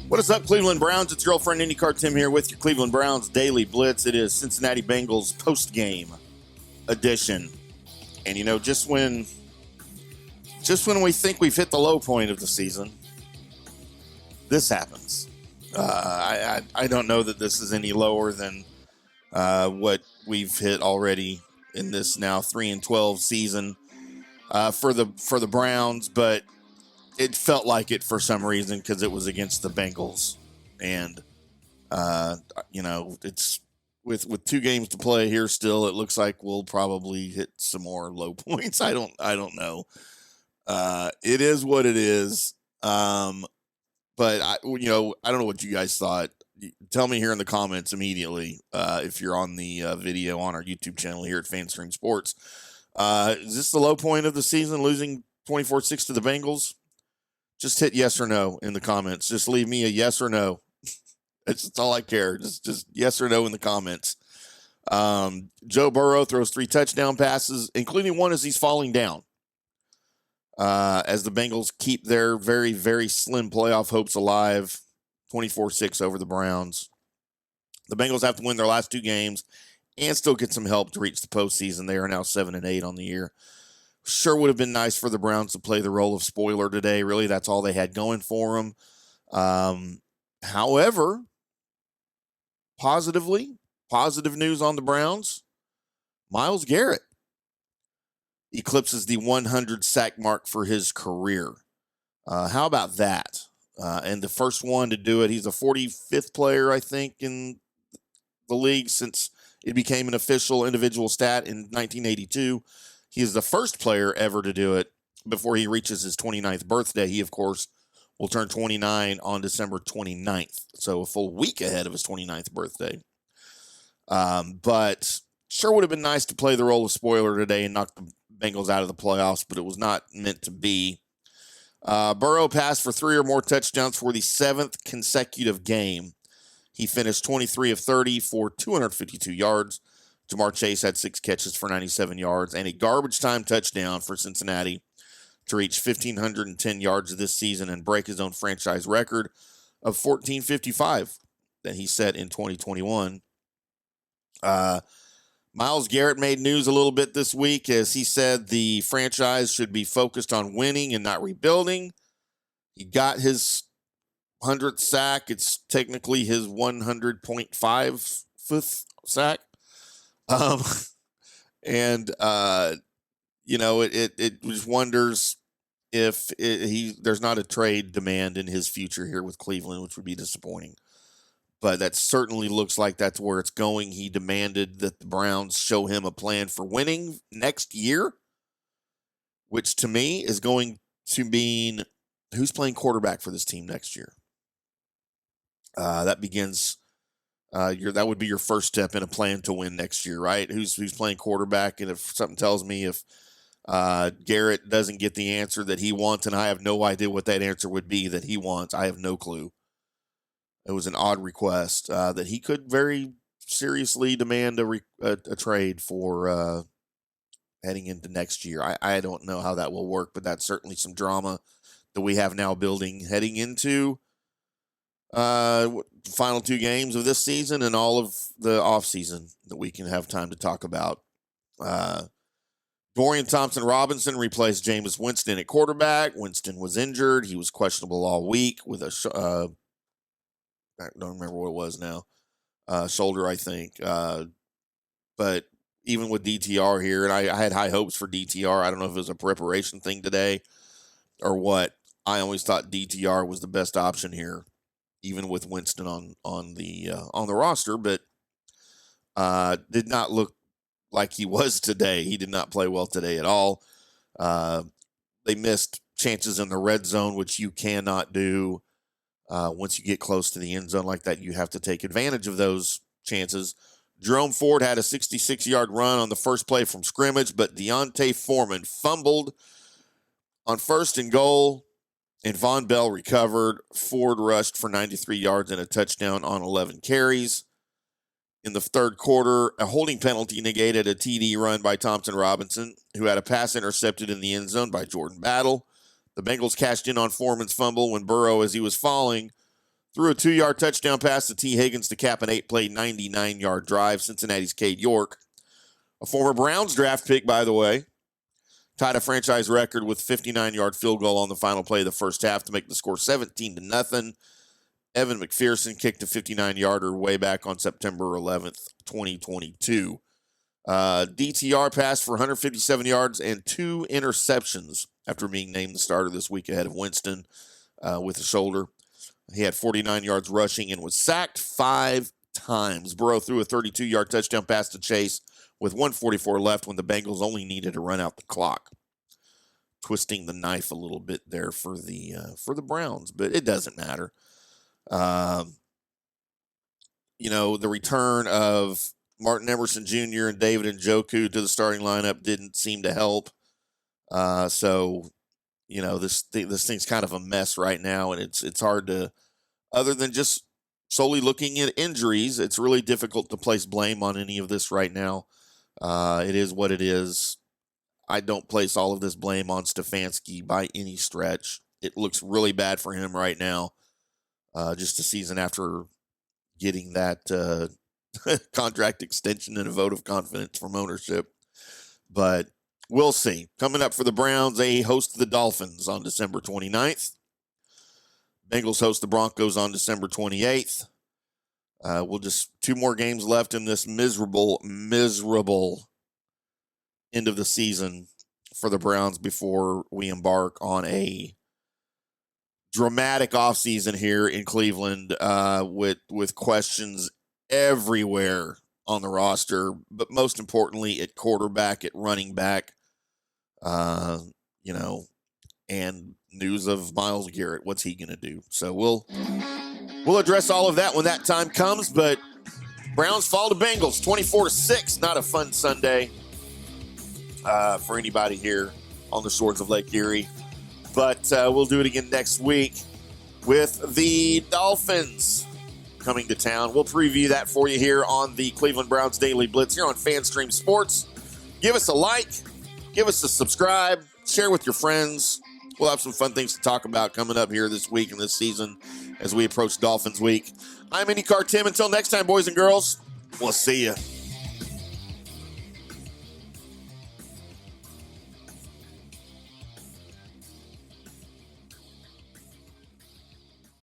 What is up, Cleveland Browns? It's your old friend IndyCar Tim here with your Cleveland Browns Daily Blitz. It is Cincinnati Bengals post-game edition. And, you know, just when we think we've hit the low point of the season, this happens. I don't know that this is any lower than what we've hit already in this now 3-12 season for the Browns, but it felt like it for some reason because it was against the Bengals, and you know, it's with 2 games to play here still. It looks like we'll probably hit some more low points. I don't know. It is what it is. But I don't know what you guys thought. Tell me here in the comments immediately if you're on the video on our YouTube channel here at FanStream Sports. Is this the low point of the season, losing 24-6 to the Bengals? Just hit yes or no in the comments. Just leave me a yes or no. That's all I care. Just yes or no in the comments. Joe Burrow throws 3 touchdown passes, including one as he's falling down. As the Bengals keep their very, very slim playoff hopes alive, 24-6 over the Browns. The Bengals have to win their last 2 games and still get some help to reach the postseason. They are now 7-8 on the year. Sure would have been nice for the Browns to play the role of spoiler today. Really, that's all they had going for them. However, positive news on the Browns. Myles Garrett eclipses the 100 sack mark for his career. How about that? And the first one to do it. He's a 45th player, I think, in the league since it became an official individual stat in 1982. He is the first player ever to do it before he reaches his 29th birthday. He, of course, will turn 29 on December 29th, so a full week ahead of his 29th birthday. But sure would have been nice to play the role of spoiler today and knock the Bengals out of the playoffs, but it was not meant to be. Burrow passed for 3 or more touchdowns for the 7th consecutive game. He finished 23 of 30 for 252 yards. Jamar Chase had 6 catches for 97 yards and a garbage time touchdown for Cincinnati to reach 1,510 yards this season and break his own franchise record of 1,455 that he set in 2021. Myles Garrett made news a little bit this week as he said the franchise should be focused on winning and not rebuilding. He got his 100th sack. It's technically his 100.5th sack. It just wonders if there's not a trade demand in his future here with Cleveland, which would be disappointing. But that certainly looks like that's where it's going. He demanded that the Browns show him a plan for winning next year, which to me is going to mean who's playing quarterback for this team next year. That begins. That would be your first step in a plan to win next year, right? Who's playing quarterback? And if something tells me if Garrett doesn't get the answer that he wants, and I have no idea what that answer would be that he wants, I have no clue. It was an odd request that he could very seriously demand a trade for heading into next year. I don't know how that will work, but that's certainly some drama that we have now building heading into final 2 games of this season and all of the offseason that we can have time to talk about. Dorian Thompson-Robinson replaced Jameis Winston at quarterback. Winston was injured. He was questionable all week with a I don't remember what it was now. Shoulder, I think. But even with DTR here, and I had high hopes for DTR. I don't know if it was a preparation thing today or what. I always thought DTR was the best option here, even with Winston on the roster, but did not look like he was today. He did not play well today at all. They missed chances in the red zone, which you cannot do. Once you get close to the end zone like that, you have to take advantage of those chances. Jerome Ford had a 66-yard run on the first play from scrimmage, but Deontay Foreman fumbled on 1st and goal, and Von Bell recovered. Ford rushed for 93 yards and a touchdown on 11 carries. In the third quarter, a holding penalty negated a TD run by Thompson Robinson, who had a pass intercepted in the end zone by Jordan Battle. The Bengals cashed in on Foreman's fumble when Burrow, as he was falling, threw a 2-yard touchdown pass to T. Higgins to cap an 8-play, 99-yard drive. Cincinnati's Cade York, a former Browns draft pick, by the way, tied a franchise record with 59-yard field goal on the final play of the first half to make the score 17-0. Evan McPherson kicked a 59-yarder way back on September 11th, 2022. DTR passed for 157 yards and 2 interceptions after being named the starter this week ahead of Winston with a shoulder. He had 49 yards rushing and was sacked 5 times. Burrow threw a 32-yard touchdown pass to Chase with 1:44 left when the Bengals only needed to run out the clock. Twisting the knife a little bit there for the Browns, but it doesn't matter. The return of Martin Emerson Jr. and David Njoku to the starting lineup didn't seem to help. This thing's kind of a mess right now, and it's hard to, other than just solely looking at injuries, it's really difficult to place blame on any of this right now. It is what it is. I don't place all of this blame on Stefanski by any stretch. It looks really bad for him right now. Just a season after getting that contract extension and a vote of confidence from ownership. But we'll see. Coming up for the Browns, they host the Dolphins on December 29th. Bengals host the Broncos on December 28th. We'll just 2 more games left in this miserable end of the season for the Browns before we embark on a dramatic offseason here in Cleveland with questions everywhere on the roster, but most importantly at quarterback, at running back, and news of Myles Garrett. What's he going to do? So we'll address all of that when that time comes, but Browns fall to Bengals 24-6. Not a fun Sunday for anybody here on the shores of Lake Erie. But we'll do it again next week with the Dolphins coming to town. We'll preview that for you here on the Cleveland Browns Daily Blitz here on FanStream Sports. Give us a like, give us a subscribe, share with your friends. We'll have some fun things to talk about coming up here this week and this season as we approach Dolphins Week. I'm IndyCar Tim. Until next time, boys and girls, we'll see you.